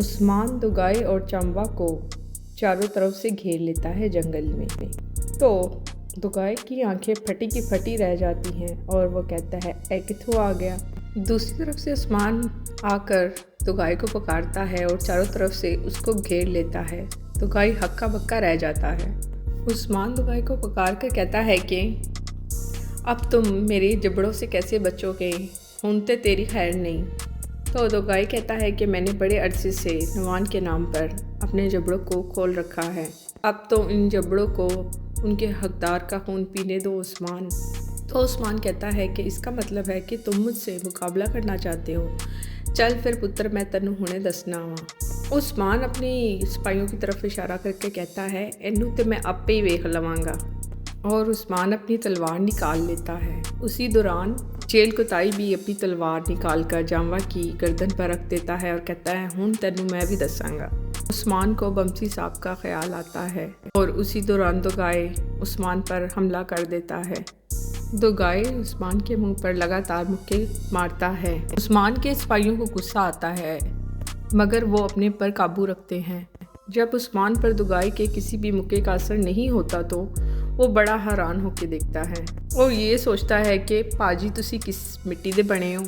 उस्मान दुगाई और चंबा को चारों तरफ से घेर लेता है जंगल में। तो दुगाई की आंखें फटी की फटी रह जाती हैं और वो कहता है ए किथों आ गया। दूसरी तरफ से उस्मान आकर दुगाई को पुकारता है और चारों तरफ से उसको घेर लेता है। दुगाई हक्का बक्का रह जाता है। उस्मान दुगाई को पुकार कर कहता है कि अब तुम मेरे जबड़ों से कैसे बचोगे, हुनते तेरी खैर नहीं। तो दुगाई कहता है कि मैंने बड़े अरसे से नवान के नाम पर अपने जबड़ों को खोल रखा है, अब तो इन जबड़ों को उनके हकदार का खून पीने दो उस्मान। तो उस्मान कहता है कि इसका मतलब है कि तुम मुझसे मुकाबला करना चाहते हो, चल फिर पुत्र मैं तैनू हुणे दसना वा। उस्मान अपनी सिपाहियों की तरफ इशारा करके कहता है इनू तो मैं आपे ही वेख लवांगा, और उस्मान अपनी तलवार निकाल लेता है। उसी दौरान जेल कुताई भी अपनी तलवार निकाल कर जांवा की गर्दन पर रख देता है और कहता है हुण तैनू मैं भी दसांगा। उस्मान को बमसी साहब का ख्याल आता है और उसी दौरान दुगाई उस्मान पर हमला कर देता है। दुगाई उस्मान के मुंह पर लगातार मुक्के मारता है। उस्मान के सिपाहियों को गुस्सा आता है मगर वो अपने पर काबू रखते हैं। जब उस्मान पर दुगाई के किसी भी मुक्के का असर नहीं होता तो वो बड़ा हैरान होकर देखता है और ये सोचता है कि पाजी तुसी किस मिट्टी दे बने हो।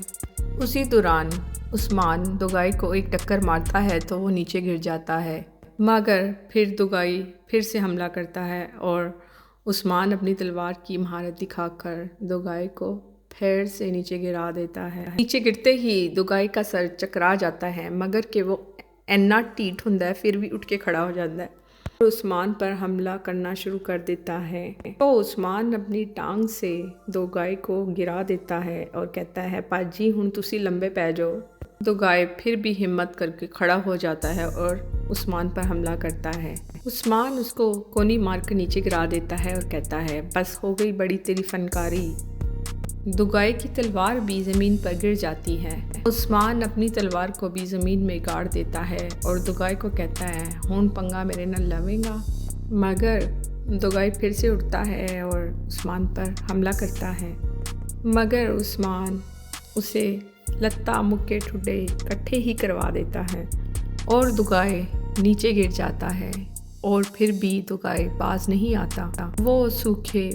उसी दौरान उस्मान दुगाई को एक टक्कर मारता है तो वो नीचे गिर जाता है, मगर फिर दुगाई फिर से हमला करता है और उस्मान अपनी तलवार की महारत दिखाकर दुगाई को फिर से नीचे गिरा देता है। नीचे गिरते ही दुगाई का सर चकरा जाता है, मगर कि वो इन्ना ढीठ हुंदा है फिर भी उठ के खड़ा हो जाता है। उस्मान पर हमला करना शुरू कर देता है। तो उस्मान अपनी टांग से दुगाई को गिरा देता है और कहता है पाजी हुण तुसी लंबे पै जाओ। दुगाई फिर भी हिम्मत करके खड़ा हो जाता है और उस्मान पर हमला करता है। उस्मान उसको कोनी मार कर नीचे गिरा देता है और कहता है बस हो गई बड़ी तेरी फनकारी। दुगाई की तलवार भी ज़मीन पर गिर जाती है। उस्मान अपनी तलवार को भी ज़मीन में गाड़ देता है और दुगाई को कहता है हुण पंगा मेरे न लवेगा। मगर दुगाई फिर से उठता है और उस्मान पर हमला करता है, मगर उस्मान उसे लत्ता मुक्के ठुड्डे इकट्ठे ही करवा देता है और दुगाई नीचे गिर जाता है और फिर भी दुगाई बाज नहीं आता। वो सूखे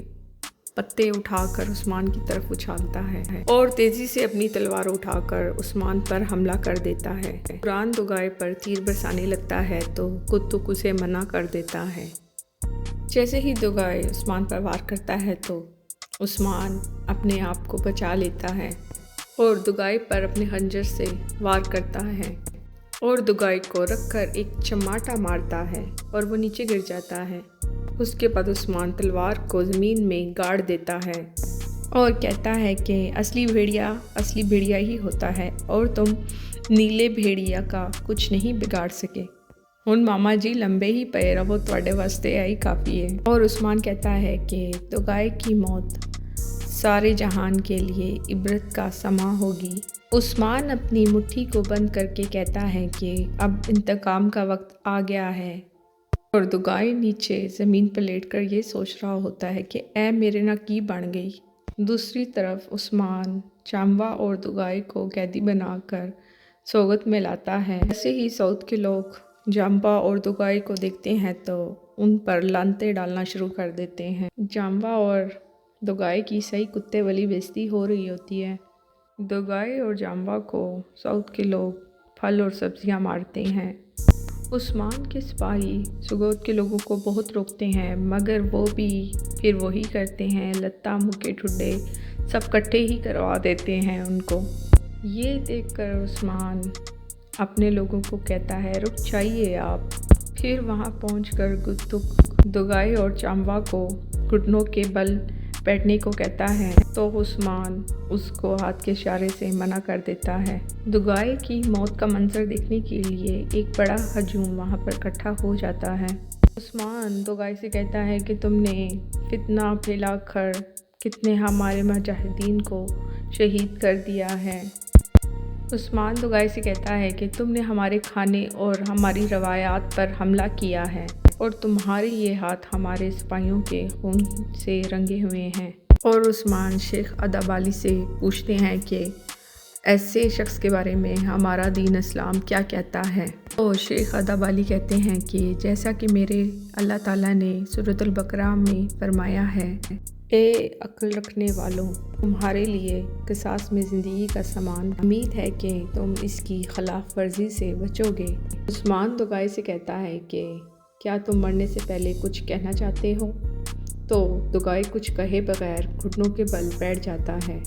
पत्ते उठाकर उस्मान की तरफ उछालता है और तेजी से अपनी तलवार उठाकर उस्मान पर हमला कर देता है। कुरान दुगाई पर तीर बरसाने लगता है तो कुत्तुक उसे मना कर देता है। जैसे ही दुगाई उस्मान पर वार करता है तो उस्मान अपने आप को बचा लेता है और दुगाई पर अपने खंजर से वार करता है और दुगाई को रखकर एक चमाटा मारता है और वो नीचे गिर जाता है। उसके बाद उस्मान तलवार को ज़मीन में गाड़ देता है और कहता है कि असली भेड़िया ही होता है और तुम नीले भेड़िया का कुछ नहीं बिगाड़ सके। हुण मामा जी लंबे ही पे रहो, तुहाडे वास्ते यही काफ़ी है। और उस्मान कहता है कि दुगाई की मौत सारे जहान के लिए इबरत का समा होगी। उस्मान अपनी मुट्ठी को बंद करके कहता है कि अब इंतकाम का वक्त आ गया है और दुगाई नीचे ज़मीन पर लेटकर ये सोच रहा होता है कि ऐ मेरे ना की बन गई। दूसरी तरफ उस्मान चांबा और दुगाई को कैदी बनाकर सोगत में लाता है। ऐसे ही साउथ के लोग जाम्बा और दुगाई को देखते हैं तो उन पर लानते डालना शुरू कर देते हैं। जाम्बा और दुगाई की सही कुत्ते वाली बेइज्जती हो रही होती है। दुगाई और जाम्बा को साउथ के लोग फल और सब्जियां मारते हैं। उस्मान के सिपाही सुगोत के लोगों को बहुत रोकते हैं, मगर वो भी फिर वही करते हैं, लत्ता मुक्के ठुड्डे सब इकट्ठे ही करवा देते हैं उनको। ये देखकर उस्मान अपने लोगों को कहता है रुक जाइए आप। फिर वहाँ पहुंचकर दुगाई और चांबा को घुटनों के बल बैठने को कहता है तो उस्मान उसको हाथ के इशारे से मना कर देता है। दुगाई की मौत का मंजर देखने के लिए एक बड़ा हजूम वहाँ पर इकट्ठा हो जाता है। उस्मान दुगाई से कहता है कि तुमने फितना फैलाकर कितने हमारे मुजाहिदीन को शहीद कर दिया है। उस्मान दुगाई से कहता है कि तुमने हमारे खाने और हमारी रवायात पर हमला किया है और तुम्हारे ये हाथ हमारे सिपाहियों के खून से रंगे हुए हैं। और उस्मान शेख अदब अली से पूछते हैं कि ऐसे शख्स के बारे में हमारा दीन इस्लाम क्या कहता है। तो शेख अदब अली कहते हैं कि जैसा कि मेरे अल्लाह ताला ने सूरतुल बकरा में फरमाया है, ए अक्ल रखने वालों, तुम्हारे लिए किसास में ज़िंदगी का सामान, उम्मीद है कि तुम इसकी खिलाफ वर्जी से बचोगे। उस्मान दुगाई से कहता है कि क्या तुम मरने से पहले कुछ कहना चाहते हो? तो दुगाई कुछ कहे बगैर घुटनों के बल बैठ जाता है।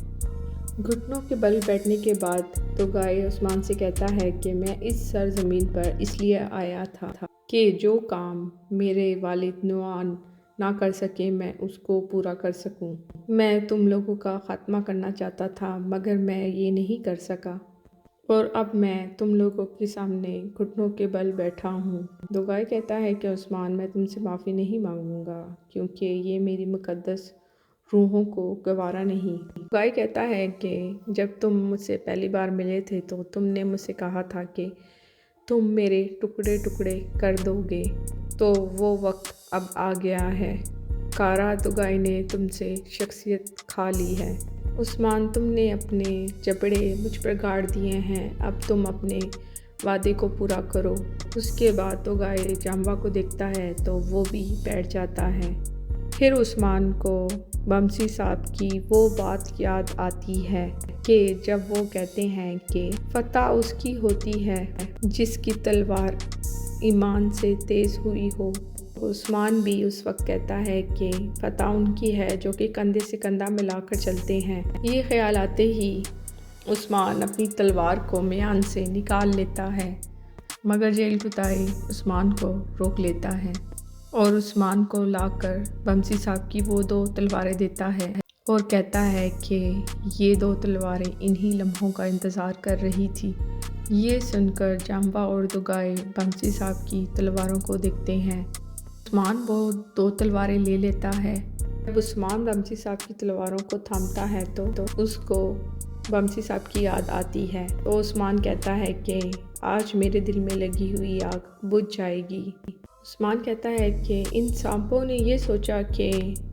घुटनों के बल बैठने के बाद दुगाई उस्मान से कहता है कि मैं इस सरजमीन पर इसलिए आया था कि जो काम मेरे वालिद नुआन ना कर सके मैं उसको पूरा कर सकूं। मैं तुम लोगों का ख़ात्मा करना चाहता था मगर मैं ये नहीं कर सका और अब मैं तुम लोगों के सामने घुटनों के बल बैठा हूँ। दुगाई कहता है कि उस्मान, मैं तुमसे माफ़ी नहीं मांगूंगा क्योंकि ये मेरी मुक़द्दस रूहों को गवारा नहीं। दुगाई कहता है कि जब तुम मुझसे पहली बार मिले थे तो तुमने मुझसे कहा था कि तुम मेरे टुकड़े टुकड़े कर दोगे, तो वो वक्त अब आ गया है। कारा दुगाई ने तुमसे शख्सियत खा ली है। उस्मान, तुमने अपने जबड़े मुझ पर गाड़ दिए हैं, अब तुम अपने वादे को पूरा करो। उसके बाद दुगाई जाम्बा को देखता है तो वो भी बैठ जाता है। फिर उस्मान को बमसी साहब की वो बात याद आती है कि जब वो कहते हैं कि फतह उसकी होती है जिसकी तलवार ईमान से तेज़ हुई हो। उस्मान भी उस वक्त कहता है कि फतह उनकी है जो कि कंधे से कंधा मिलाकर चलते हैं। ये ख्याल आते ही उस्मान अपनी तलवार को म्यान से निकाल लेता है मगर जेल कुताई उस्मान को रोक लेता है और उस्मान को लाकर बमसी साहब की वो 2 तलवारें देता है और कहता है कि ये 2 तलवारें इन्हीं लम्हों का इंतज़ार कर रही थी। ये सुनकर जाम्बा और दुगाई बमसी साहब की तलवारों को देखते हैं। उस्मान वो 2 तलवारें ले लेता है। जब उस्मान बमसी साहब की तलवारों को थामता है तो उसको बमसी साहब की याद आती है। तो उस्मान कहता है कि आज मेरे दिल में लगी हुई आग बुझ जाएगी। उस्मान कहता है कि इन सांपों ने ये सोचा कि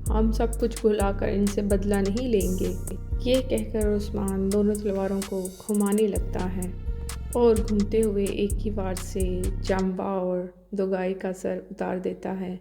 हम सब कुछ भुलाकर इनसे बदला नहीं लेंगे। ये कहकर उस्मान दोनों तलवारों को घुमाने लगता है और घूमते हुए एक ही वार से जाम्बा और दुगाई का सर उतार देता है।